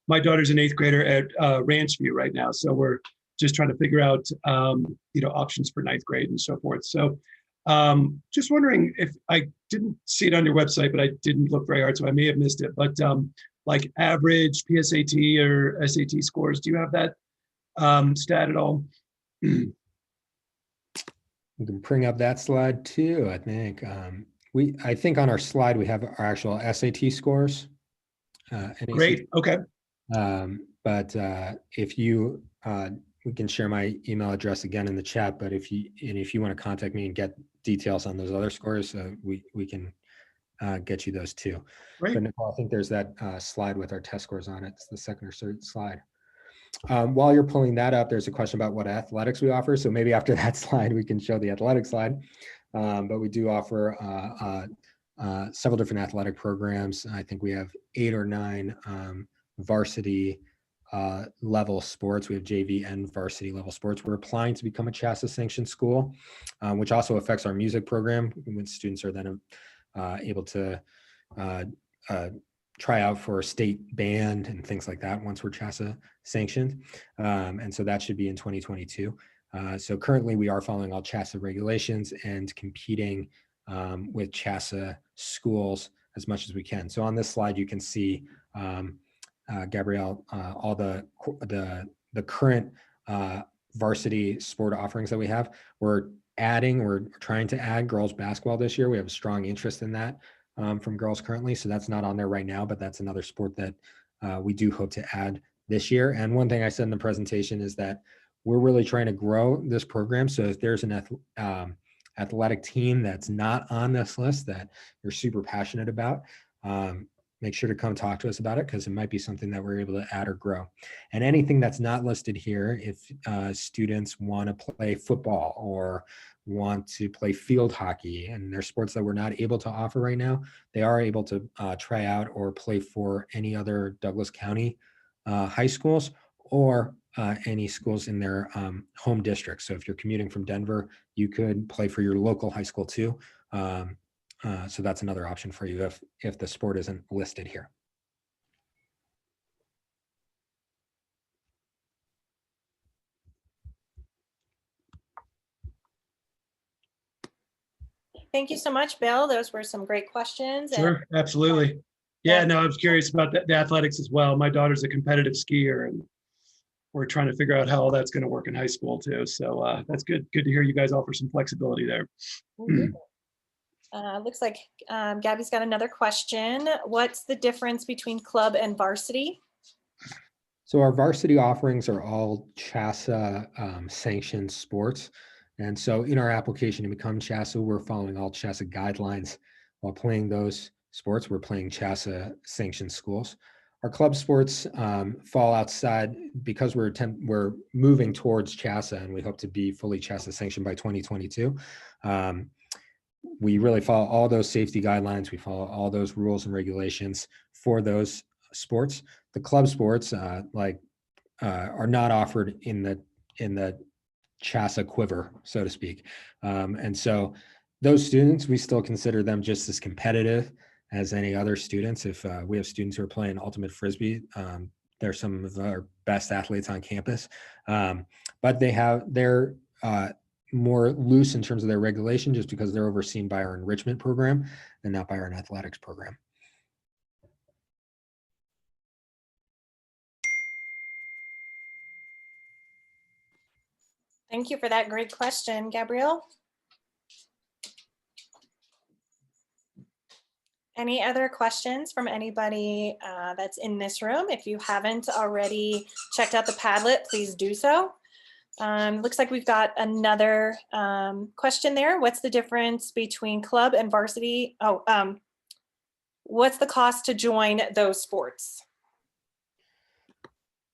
my daughter's an 8th grader at Ranchview right now. So we're just trying to figure out, options for 9th grade and so forth. So just wondering, if I didn't see it on your website, but I didn't look very hard, so I may have missed it. But like average PSAT or SAT scores, do you have that stat at all? We can bring up that slide too, I think. I think on our slide, we have our actual SAT scores. Great, okay. But if you, we can share my email address again in the chat, but if you want to contact me and get details on those other scores, we can get you those too. Great. But Nicole, I think there's that slide with our test scores on it. It's the second or third slide. While you're pulling that up, there's a question about what athletics we offer. So maybe after that slide, we can show the athletic slide. But we do offer several different athletic programs. I think we have 8 or 9 varsity level sports. We have JV and varsity level sports. We're applying to become a CHASA sanctioned school, which also affects our music program, when students are then able to try out for a state band and things like that once we're CHASA sanctioned. And so that should be in 2022. So currently we are following all CHASA regulations and competing with CHASA schools as much as we can. So on this slide, you can see, Gabrielle, all the current varsity sport offerings that we have. We're trying to add girls basketball this year. We have a strong interest in that from girls currently. So that's not on there right now, but that's another sport that we do hope to add this year. And one thing I said in the presentation is that we're really trying to grow this program. So if there's an athletic team that's not on this list that you're super passionate about, make sure to come talk to us about it, because it might be something that we're able to add or grow. And anything that's not listed here, if students want to play football or want to play field hockey, and there's sports that we're not able to offer right now, they are able to try out or play for any other Douglas County high schools or any schools in their home district. So if you're commuting from Denver, you could play for your local high school too. So that's another option for you if the sport isn't listed here. Thank you so much, Bill. Those were some great questions. Sure, absolutely. Yeah, no, I was curious about the athletics as well. My daughter's a competitive skier, and we're trying to figure out how all that's going to work in high school too. So that's good. Good to hear you guys offer some flexibility there. Looks like Gabby's got another question. What's the difference between club and varsity? So our varsity offerings are all CHASA sanctioned sports. And so in our application to become CHASA, we're following all CHASA guidelines. While playing those sports, we're playing CHASA sanctioned schools. Our club sports fall outside because we're moving towards CHASA, and we hope to be fully CHASA sanctioned by 2022. We really follow all those safety guidelines. We follow all those rules and regulations for those sports. The club sports are not offered in the CHASA quiver, so to speak. And so those students, we still consider them just as competitive as any other students. If we have students who are playing ultimate Frisbee, they're some of our best athletes on campus. But they're more loose in terms of their regulation, just because they're overseen by our enrichment program and not by our athletics program. Thank you for that great question, Gabrielle. Any other questions from anybody that's in this room? If you haven't already checked out the Padlet, please do so. Looks like we've got another question there. What's the difference between club and varsity? What's the cost to join those sports?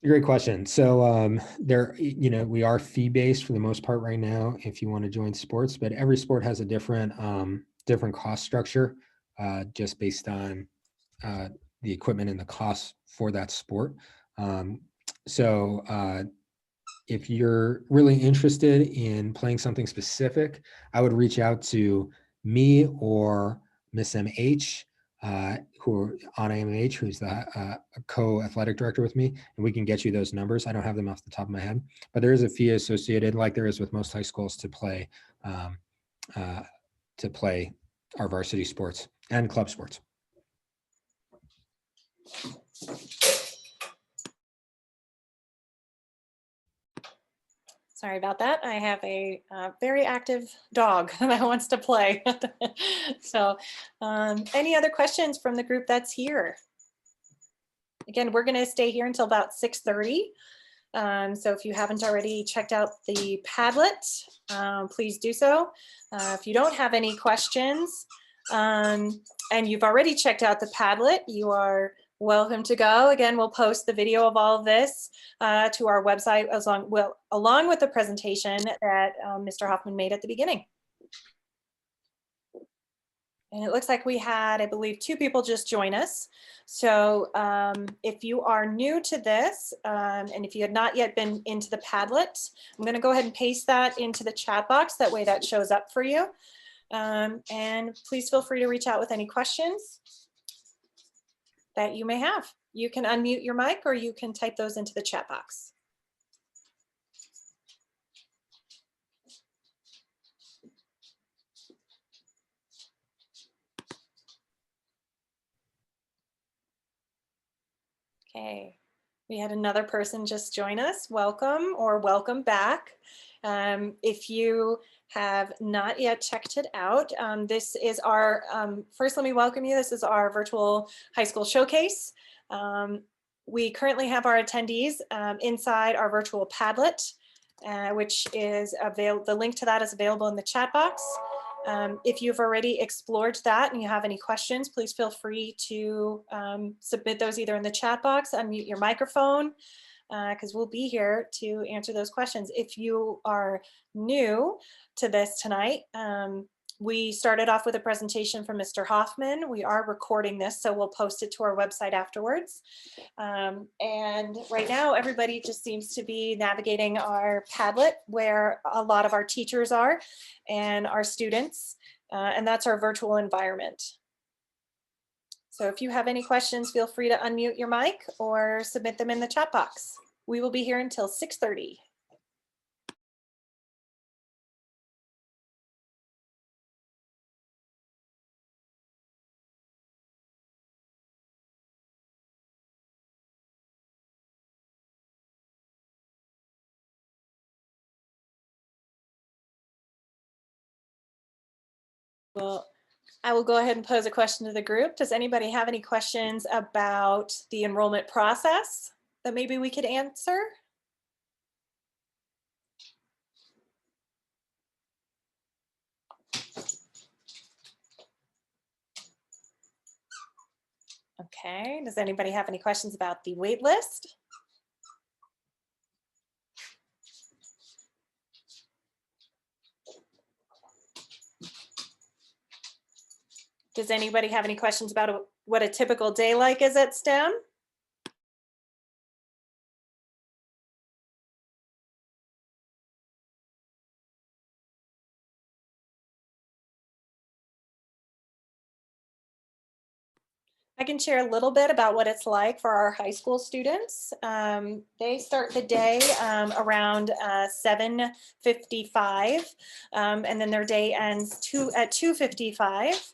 Great question. So we are fee-based for the most part right now if you want to join sports, but every sport has a different cost structure just based on the equipment and the costs for that sport. If you're really interested in playing something specific, I would reach out to me or Miss MH, Anna MH, who's the co-athletic director with me, and we can get you those numbers. I don't have them off the top of my head, but there is a fee associated, like there is with most high schools, to play our varsity sports and club sports. Sorry about that. I have a very active dog that wants to play. So any other questions from the group that's here? Again, we're going to stay here until about 6:30. So if you haven't already checked out the Padlet, please do so. If you don't have any questions and you've already checked out the Padlet, you are welcome to go. Again, we'll post the video of all of this to our website along with the presentation that Mr. Hoffman made at the beginning. And it looks like we had, I believe, 2 people just join us. So if you are new to this, and if you had not yet been into the Padlet, I'm going to go ahead and paste that into the chat box. That way that shows up for you. And please feel free to reach out with any questions that you may have. You can unmute your mic or you can type those into the chat box. Okay, we had another person just join us. Welcome or welcome back. If you have not yet checked it out, this is our, first let me welcome you. This is our virtual high school showcase. We currently have our attendees inside our virtual Padlet, which is available. The link to that is available in the chat box. If you've already explored that and you have any questions, please feel free to submit those either in the chat box, unmute your microphone, because we'll be here to answer those questions. If you are new to this tonight, we started off with a presentation from Mr. Hoffman. We are recording this, so we'll post it to our website afterwards. And right now, everybody just seems to be navigating our Padlet, where a lot of our teachers are and our students, and that's our virtual environment. So if you have any questions, feel free to unmute your mic or submit them in the chat box. We will be here until 6:30. Well, I will go ahead and pose a question to the group. Does anybody have any questions about the enrollment process that maybe we could answer? Okay, does anybody have any questions about the wait list? Does anybody have any questions about what a typical day like is at STEM? I can share a little bit about what it's like for our high school students. They start the day around 7:55, and then their day ends at 2:55.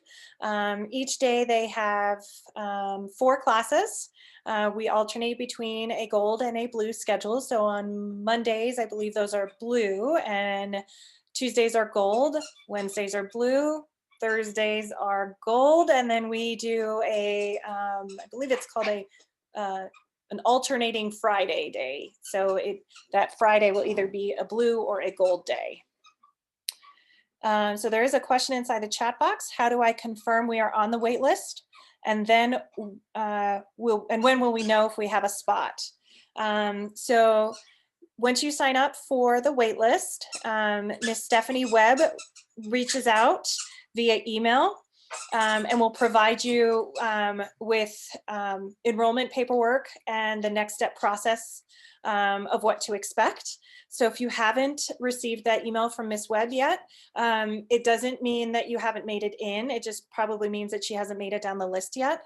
Each day they have 4 classes. We alternate between a gold and a blue schedule. So on Mondays, I believe those are blue, and Tuesdays are gold, Wednesdays are blue, Thursdays are gold, and then we do a, I believe it's called an alternating Friday day. So that Friday will either be a blue or a gold day. So there is a question inside the chat box. How do I confirm we are on the wait list? And then when will we know if we have a spot? So once you sign up for the wait list, Miss Stephanie Webb reaches out via email and will provide you with enrollment paperwork and the next step process of what to expect. So if you haven't received that email from Miss Webb yet, it doesn't mean that you haven't made it in. It just probably means that she hasn't made it down the list yet.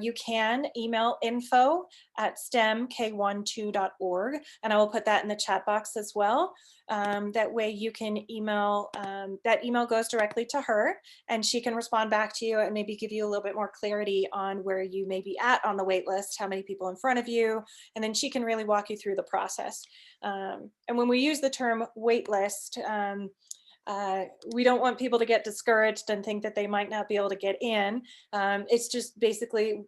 You can email info@stemk12.org, and I will put that in the chat box as well. That way you can email, that email goes directly to her and she can respond back to you and maybe give you a little bit more clarity on where you may be at on the wait list, how many people in front of you, and then she can really walk you through the process. And when we use the term wait list, we don't want people to get discouraged and think that they might not be able to get in. It's just basically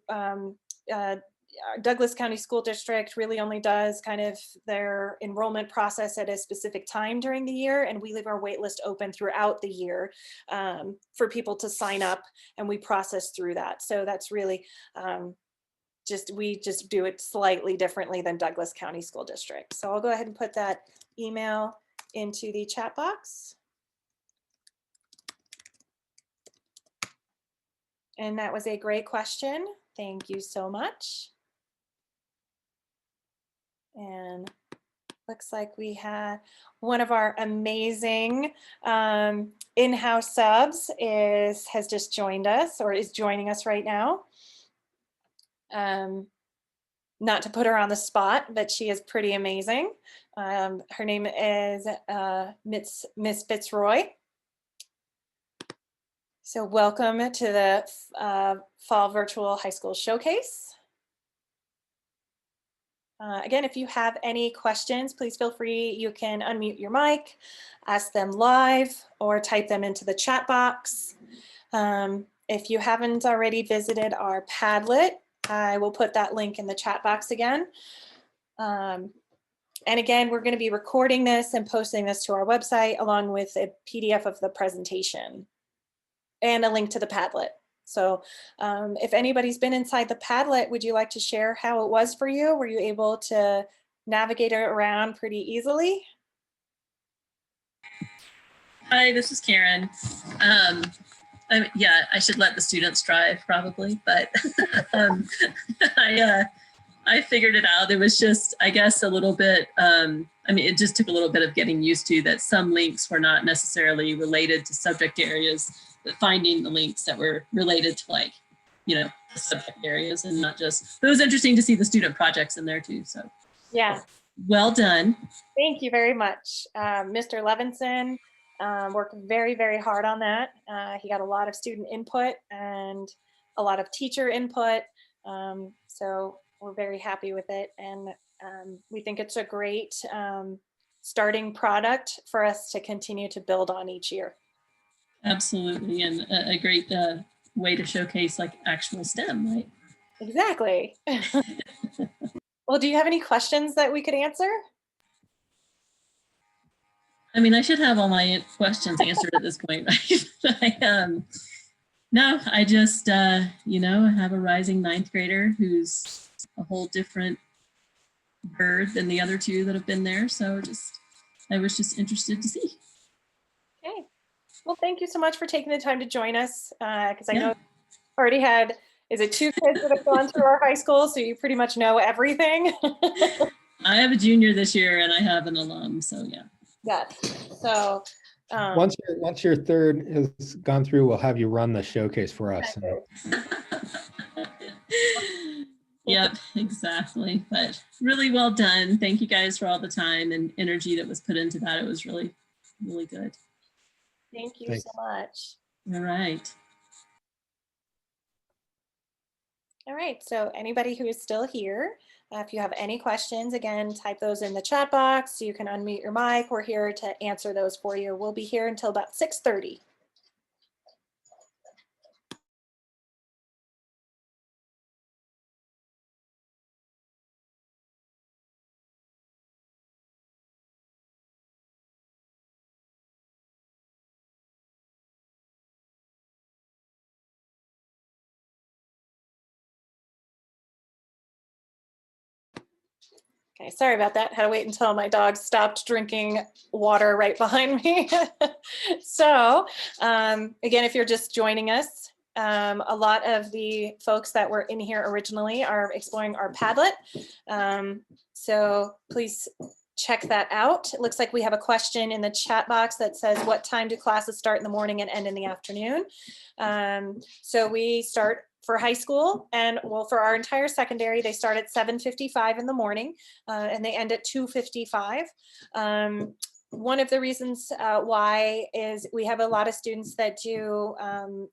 Douglas County School District really only does kind of their enrollment process at a specific time during the year, and we leave our wait list open throughout the year for people to sign up, and we process through that. So that's really we just do it slightly differently than Douglas County School District. So I'll go ahead and put that email into the chat box. And that was a great question. Thank you so much. And looks like we had one of our amazing in-house subs has just joined us, or is joining us right now. Not to put her on the spot, but she is pretty amazing. Her name is Miss Fitzroy. So welcome to the Fall Virtual High School Showcase. Again, if you have any questions, please feel free. You can unmute your mic, ask them live, or type them into the chat box. If you haven't already visited our Padlet, I will put that link in the chat box again. And again, we're going to be recording this and posting this to our website along with a PDF of the presentation and a link to the Padlet. So if anybody's been inside the Padlet, would you like to share how it was for you? Were you able to navigate around pretty easily? Hi, this is Karen. Yeah, I should let the students drive probably, but I figured it out. It was just, I guess, a little bit, I mean, it just took a little bit of getting used to that some links were not necessarily related to subject areas, but finding the links that were related to, like, you know, the subject areas and not just, but it was interesting to see the student projects in there too. So yeah, well done. Thank you very much. Mr. Levinson worked very, very hard on that. He got a lot of student input and a lot of teacher input. So we're very happy with it. And we think it's a great starting product for us to continue to build on each year. Absolutely. And a great way to showcase like actual STEM, right? Exactly. Well, do you have any questions that we could answer? I mean, I should have all my questions answered at this point, right? No, I just, you know, have a rising ninth grader who's a whole different bird than the other two that have been there. So I was just interested to see. Okay. Well, thank you so much for taking the time to join us, because I know you already had, is it 2 kids that have gone through our high school, so you pretty much know everything. I have a junior this year and I have an alum, so yeah. Yes. So once your third has gone through, we'll have you run the showcase for us. Yep, exactly. But really well done. Thank you guys for all the time and energy that was put into that. It was really, really good. thank you Thanks. so much. All right. All right. So anybody who is still here, if you have any questions, again, type those in the chat box. You can unmute your mic. We're here to answer those for you. We'll be here until about 6:30. Okay, sorry about that. Had to wait until my dog stopped drinking water right behind me. So again, if you're just joining us, a lot of the folks that were in here originally are exploring our Padlet. So please check that out. It looks like we have a question in the chat box that says, what time do classes start in the morning and end in the afternoon? So we start for high school, and well, for our entire secondary, they start at 7:55 in the morning and they end at 2:55. One of the reasons why is we have a lot of students that do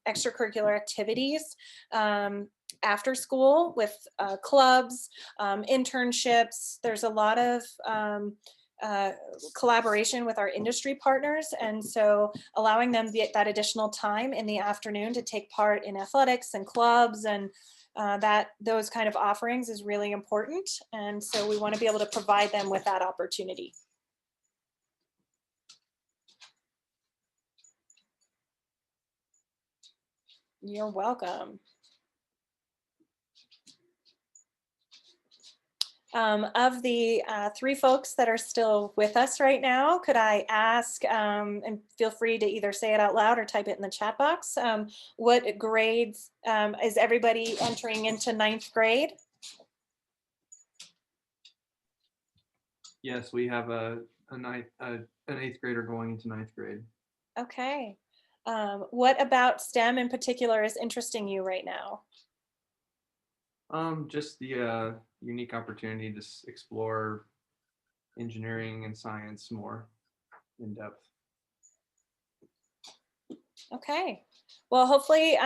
extracurricular activities after school with clubs, internships. There's a lot of collaboration with our industry partners, and so allowing them that additional time in the afternoon to take part in athletics and clubs and those kind of offerings is really important, and so we want to be able to provide them with that opportunity. You're welcome. Of the three folks that are still with us right now, could I ask, and feel free to either say it out loud or type it in the chat box, what grades is everybody entering into ninth grade? Yes, we have an eighth grader going into ninth grade. Okay. What about STEM in particular is interesting you right now? Just the unique opportunity to explore engineering and science more in depth. Okay. Well, hopefully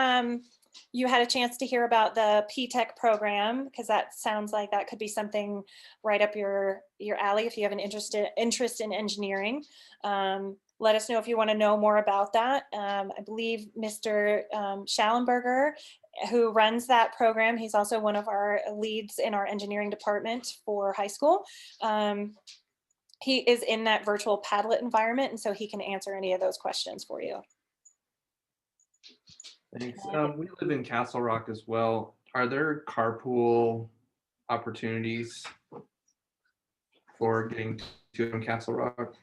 you had a chance to hear about the P-Tech program, because that sounds like that could be something right up your alley if you have an interest in engineering. Let us know if you want to know more about that. I believe Mr. Schallenberger, who runs that program, he's also one of our leads in our engineering department for high school. He is in that virtual Padlet environment, and so he can answer any of those questions for you. Thanks. We live in Castle Rock as well. Are there carpool opportunities for getting to Castle Rock?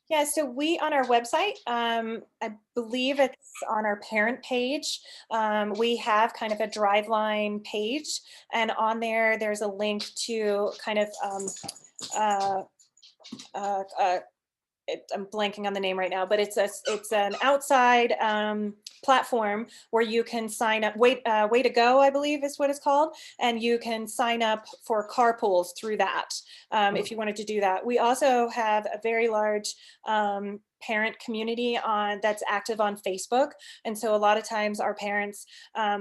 Yeah, so we on our website, I believe it's on our parent page. We have kind of a driveline page, and on there, there's a link to kind of I'm blanking on the name right now, but it's an outside platform where you can sign up. Way to Go, I believe is what it's called, and you can sign up for carpools through that if you wanted to do that. We also have a very large parent community that's active on Facebook, and so a lot of times our parents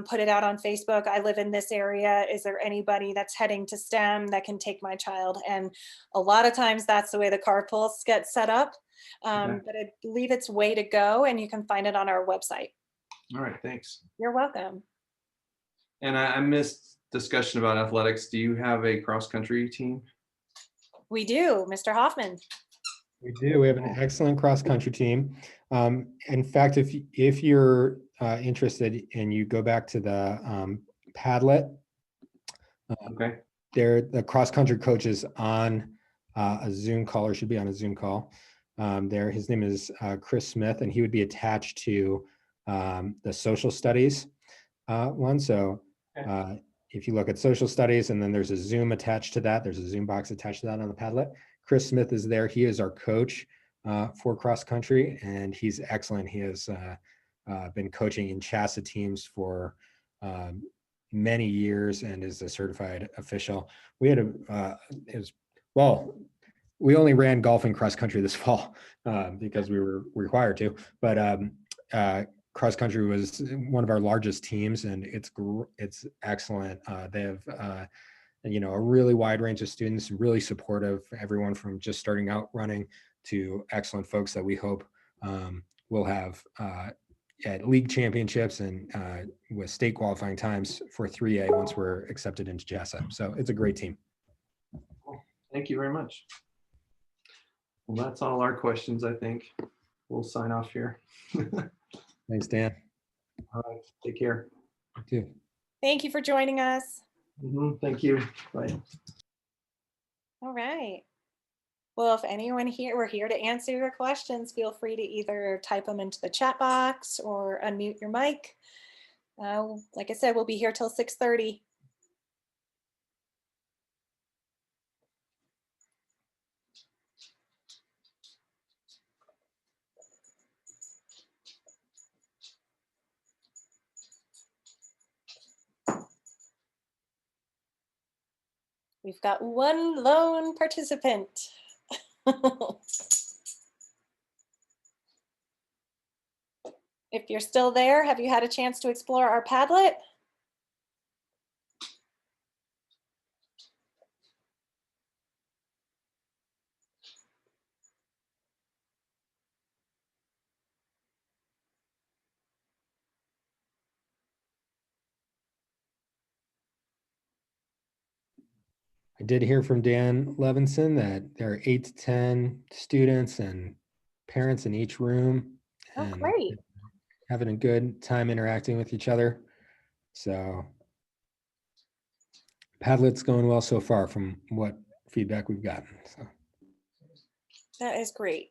put it out on Facebook. I live in this area. Is there anybody that's heading to STEM that can take my child? And a lot of times that's the way the carpools get set up. But I believe it's Way to Go, and you can find it on our website. All right, thanks. You're welcome. And I missed discussion about athletics. Do you have a cross-country team? We do, Mr. Hoffman. We do. We have an excellent cross-country team. In fact, if you're interested and you go back to the Padlet, Okay. the cross-country coach is on a Zoom call, or should be on a Zoom call. His name is Chris Smith, and he would be attached to the social studies one. So if you look at social studies, and then there's a Zoom attached to that, there's a Zoom box attached to that on the Padlet. Chris Smith is there. He is our coach for cross country, and he's excellent. He has been coaching in CHASA teams for many years and is a certified official. We had we only ran golf and cross country this fall because we were required to, but cross country was one of our largest teams, and it's excellent. They have a really wide range of students, really supportive, everyone from just starting out running to excellent folks that we hope will have at league championships and with state qualifying times for 3A once we're accepted into JASA. So it's a great team. Thank you very much. Well, that's all our questions, I think. We'll sign off here. Thanks, Dan. All right, take care. You too. Thank you for joining us. Thank you. Bye. All right. Well, if anyone here, we're here to answer your questions. Feel free to either type them into the chat box or unmute your mic. Like I said, we'll be here till 6:30. We've got one lone participant. If you're still there, have you had a chance to explore our Padlet? I did hear from Dan Levinson that there are 8 to 10 students and parents in each room. Oh, and great. having a good time interacting with each other. So Padlet's going well so far from what feedback we've gotten. So. That is great.